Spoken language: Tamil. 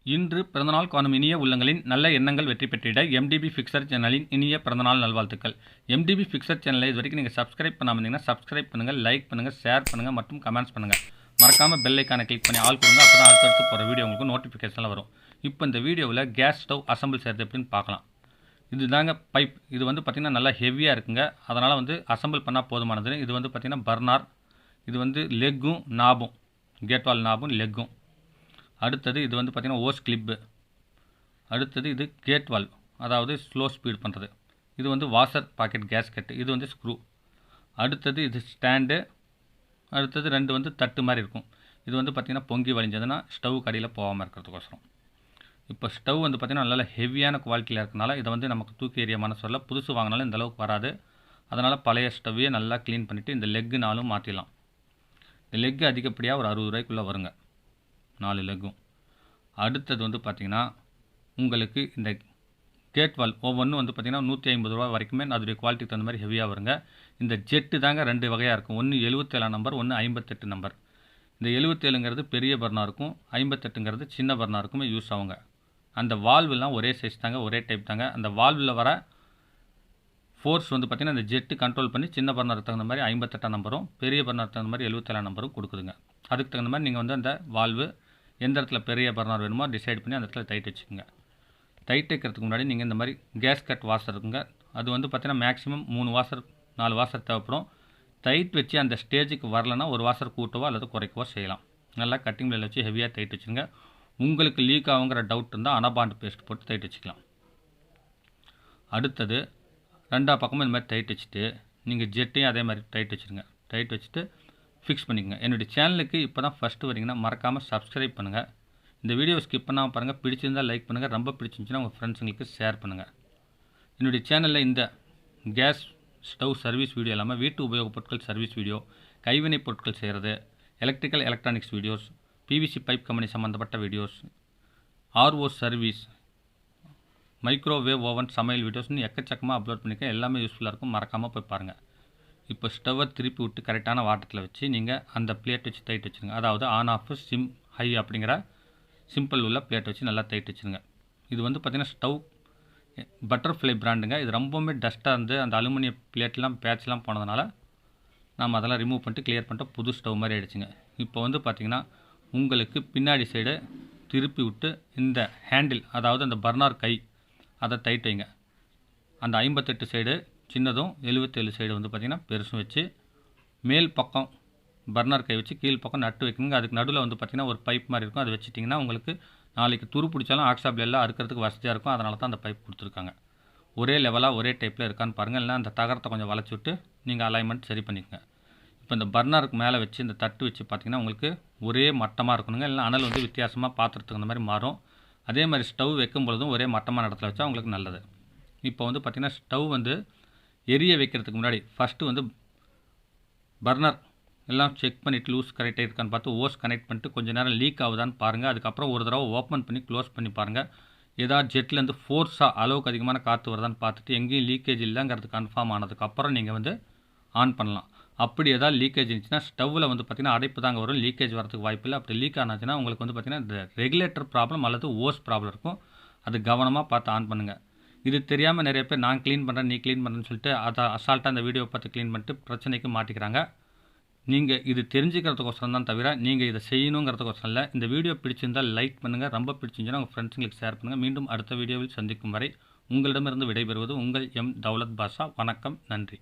இன்று பிறந்தநாள் காணும் இனிய உள்ளங்களின் நல்ல எண்ணங்கள் வெற்றி பெற்றிட எம்டிபி ஃபிக்சர் சேனலின் இனிய பிறந்தநாள் நல்வாழ்த்துக்கள். எம்டிபி ஃபிக்சர் சேனலை இது வரைக்கும் நீங்கள் சப்ஸ்கிரைப் பண்ணாமல் இருந்தீங்கன்னா சப்ஸ்கிரைப் பண்ணுங்கள், லைக் பண்ணுங்கள், ஷேர் பண்ணுங்கள் மற்றும் கமெண்ட்ஸ் பண்ணுங்கள். மறக்காமல் பெல் ஐக்கானை கிளிக் பண்ணி ஆல் கொடுங்க. அப்போ தான் அடுத்தடுத்து போகிற வீடியோ உங்களுக்கு நோட்டிஃபிகேஷனில் வரும். இப்போ இந்த வீடியோவில் கேஸ் ஸ்டவ் அசம்பிள் செய்கிறது எப்படின்னு பார்க்கலாம். இது தாங்க பைப். இது பார்த்திங்கன்னா நல்லா ஹெவியாக இருக்குங்க. அதனால் அசம்பிள் பண்ணால் போதுமானது. இது பார்த்திங்கன்னா பர்னார். இது லெக்கும் நாபும், கேட் வால் நாபும் லெக்கும். அடுத்தது இது பார்த்திங்கன்னா ஓஸ் கிளிப்பு. அடுத்தது இது கேட் வால்வ், அதாவது ஸ்லோ ஸ்பீட் பண்ணுறது. இது வாஷர் பாக்கெட் கேஸ்கெட்டு. இது ஸ்க்ரூ. அடுத்தது இது ஸ்டாண்டு. அடுத்தது ரெண்டு தட்டு மாதிரி இருக்கும். இது பார்த்திங்கன்னா பொங்கி வழிஞ்சதுன்னா ஸ்டவ் கடியில் போகாமல் இருக்கிறதுக்கோசரம். இப்போ ஸ்டவ் பார்த்திங்கன்னா நல்லா ஹெவியான குவாலிட்டியில் இருக்கனால இதை நமக்கு தூக்கி எறிய மனசு வரல. புதுசு வாங்கினாலும் இந்த அளவுக்கு வராது. அதனால் பழைய ஸ்டவ்வையே நல்லா க்ளீன் பண்ணிவிட்டு இந்த லெக்குனாலும் மாற்றிடலாம். இந்த லெக்கு அதிகப்படியாக ஒரு 60 ரூபாய்க்குள்ளே வருங்க, 4 லெக்கும். அடுத்தது பார்த்திங்கன்னா உங்களுக்கு இந்த கேட் வால் ஒவ்வொன்றும் பார்த்திங்கன்னா 150 ரூபா வரைக்குமே அதோடைய குவாலிட்டிக்கு தகுந்த மாதிரி ஹெவியாக வருங்க. இந்த ஜெட்டு தாங்க 2 வகையாக இருக்கும். ஒன்று 77 நம்பர், ஒன்று 58 நம்பர். இந்த 77ங்கிறது பெரிய பர்னாருக்கும், 58ங்கிறது சின்ன பர்னாருக்குமே யூஸ் ஆகுங்க. அந்த வால்வெலாம் ஒரே சைஸ் தாங்க, ஒரே டைப் தாங்க. அந்த வால்வில் வர ஃபோர்ஸ் பார்த்திங்கன்னா இந்த ஜெட்டு கண்ட்ரோல் பண்ணி சின்ன பர்னருக்கு தகுந்த மாதிரி 58 நம்பரும், பெரிய பர்னருக்கு தகுந்த மாதிரி 77 நம்பரும் கொடுக்குதுங்க. அதுக்கு தகுந்த மாதிரி நீங்கள் அந்த வால்வு எந்த இடத்துல பெரிய பர்னர் வேணுமோ டிசைட் பண்ணி அந்த இடத்துல டைட் வச்சுக்கோங்க. டைட் வைக்கிறதுக்கு முன்னாடி நீங்கள் இந்த மாதிரி கேஸ் கட் வாஷர் இருக்குங்க. அது பார்த்திங்கன்னா மேக்ஸிமம் 3 வாஷர் 4 வாஷர் தேவைப்படும். டைட் வச்சு அந்த ஸ்டேஜுக்கு வரலன்னா ஒரு வாஷர் கூட்டவோ அல்லது குறைக்கவோ செய்யலாம். நல்லா கட்டிங் பிளேடில் வச்சு ஹெவியாக டைட் வச்சுங்க. உங்களுக்கு லீக் ஆகுங்கிற டவுட் இருந்தால் அனபாண்ட் பேஸ்ட் போட்டு டைட் வச்சுக்கலாம். அடுத்தது 2 பக்கமும் இந்த மாதிரி டைட் வச்சுட்டு நீங்கள் ஜெட்டையும் அதே மாதிரி டைட் வச்சுருங்க. டைட் வச்சுட்டு ஃபிக்ஸ் பண்ணிக்கோங்க. என்னுடைய சேனலுக்கு இப்போ தான் ஃபஸ்ட்டு வரீங்கன்னா மறக்காமல் சப்ஸ்கிரைப் பண்ணுங்கள். இந்த வீடியோவை ஸ்கிப் பண்ணாமல் பாருங்கள். பிடிச்சிருந்தால் லைக் பண்ணுங்கள். ரொம்ப பிடிச்சிருந்துச்சுன்னா உங்கள் ஃப்ரெண்ட்ஸுங்களுக்கு ஷேர் பண்ணுங்கள். என்னுடைய சேனலில் இந்த கேஸ் ஸ்டவ் சர்வீஸ் வீடியோ இல்லாமல் வீட்டு உபயோகப் பொருட்கள் சர்வீஸ் வீடியோ, கைவினைப் பொருட்கள் செய்கிறது, electrical electronics videos, PVC pipe company சம்மந்தப்பட்ட videos, RO service, microwave oven சமையல் வீடியோஸ்னு எக்கச்சக்கமாக அப்லோட் பண்ணியிருக்கேன். எல்லாமே யூஸ்ஃபுல்லாக இருக்கும். மறக்காமல் போய் பாருங்கள். இப்போ ஸ்டவ்வை திருப்பி விட்டு கரெக்டான வாட்டத்தில் வச்சு நீங்கள் அந்த பிளேட் வச்சு டைட் வச்சுருங்க. அதாவது ஆன் ஆஃப் சிம் ஹை அப்படிங்கிற சிம்பிள் உள்ள பிளேட் வச்சு நல்லா டைட் வச்சுருங்க. இது பார்த்திங்கன்னா ஸ்டவ் பட்டர்ஃப்ளை பிராண்டுங்க. இது ரொம்பவுமே டஸ்ட்டாக இருந்து அந்த அலுமினிய பிளேட்லாம் பேட்ச்லாம் போனதுனால நம்ம அதெல்லாம் ரிமூவ் பண்ணிட்டு கிளியர் பண்ணிட்டு புது ஸ்டவ் மாதிரி ஆகிடுச்சுங்க. இப்போ பார்த்திங்கன்னா உங்களுக்கு பின்னாடி சைடு திருப்பி விட்டு இந்த ஹேண்டில், அதாவது அந்த பர்னர் கை, அதை டைட் வைங்க. அந்த 58 சைடு சின்னதும் 77 சைடு பார்த்திங்கன்னா பெருசும் வச்சு மேல் பக்கம் பர்னர் கை வச்சு கீழ் பக்கம் நட்டு வைக்கணுங்க. அதுக்கு நடுவில் பார்த்திங்கன்னா ஒரு பைப் மாதிரி இருக்கும். அது வச்சுட்டிங்கன்னா உங்களுக்கு நாளைக்கு துரு பிடிச்சாலும் ஆக்ஸாபிளெல்லாம் அறுக்கிறதுக்கு வசதியாக இருக்கும். அதனால தான் அந்த பைப் கொடுத்துருக்காங்க. ஒரே லெவலாக ஒரே டைப்பில் இருக்கான்னு பாருங்கள். இல்லைனா அந்த தகரத்தை கொஞ்சம் வளைச்சி விட்டு நீங்கள் அலைன்மெண்ட் சரி பண்ணிக்கோங்க. இப்போ இந்த பர்னருக்கு மேலே வச்சு இந்த தட்டு வச்சு பார்த்திங்கன்னா உங்களுக்கு ஒரே மட்டமாக இருக்கணுங்க. இல்லைனா அனல் வித்தியாசமாக பாத்திரத்துக்கு அந்த மாதிரி மாறும். அதே மாதிரி ஸ்டவ் வைக்கும் பொழுதும் ஒரே மட்டமான இடத்துல வச்சா உங்களுக்கு நல்லது. இப்போ பார்த்திங்கன்னா ஸ்டவ் எரிய வைக்கிறதுக்கு முன்னாடி ஃபஸ்ட்டு பர்னர் எல்லாம் செக் பண்ணிவிட்டு லூஸ் கரெக்டாக இருக்கான்னு பார்த்து ஓஸ் கனெக்ட் பண்ணிட்டு கொஞ்சம் நேரம் லீக் ஆகுதான்னு பாருங்கள். அதுக்கப்புறம் ஒரு தடவை ஓப்பன் பண்ணி க்ளோஸ் பண்ணி பாருங்கள். ஏதாவது ஜெட்லேருந்து ஃபோர்ஸாக அளவுக்கு அதிகமான காற்று வருதான்னு பார்த்துட்டு எங்கேயும் லீக்கேஜ் இல்லைங்கிறது கன்ஃபார்ம் ஆனதுக்கப்புறம் நீங்கள் ஆன் பண்ணலாம். அப்படி ஏதாவது லீக்கேஜ் இருந்துச்சுன்னா ஸ்டவ்வில் பார்த்திங்கன்னா அடைப்பு தாங்க வரும். லீக்கேஜ் வரதுக்கு வாய்ப்பு இல்லை. அப்படி லீக் ஆனாச்சுன்னா உங்களுக்கு பார்த்திங்கன்னா இந்த ரெகுலேட்டர் ப்ராப்ளம் அல்லது ஓஸ் ப்ராப்ளம் இருக்கும். அது கவனமாக பார்த்து ஆன் பண்ணுங்கள். இது தெரியாமல் நிறைய பேர் நான் க்ளீன் பண்ணுறேன், நீ க்ளீன் பண்ணுறேன்னு சொல்லிட்டு அதை அசால்ட்டாக அந்த வீடியோவை பார்த்து க்ளீன் பண்ணிட்டு பிரச்சனைக்கு மாட்டிக்கிறாங்க. நீங்கள் இது தெரிஞ்சுக்கிறதுக்கோசரம் தான் தவிர நீங்கள் இதை செய்யணுங்கிறதுக்கோசரம் இல்லை. இந்த வீடியோ பிடிச்சிருந்தால் லைக் பண்ணுங்கள். ரொம்ப பிடிச்சிருந்துச்சுன்னா உங்கள் ஃப்ரெண்ட்ஸுங்களுக்கு ஷேர் பண்ணுங்கள். மீண்டும் அடுத்த வீடியோவில் சந்திக்கும் வரை உங்களிடமிருந்து விடைபெறுவது உங்கள் எம். தௌலத் பாஷா. வணக்கம், நன்றி.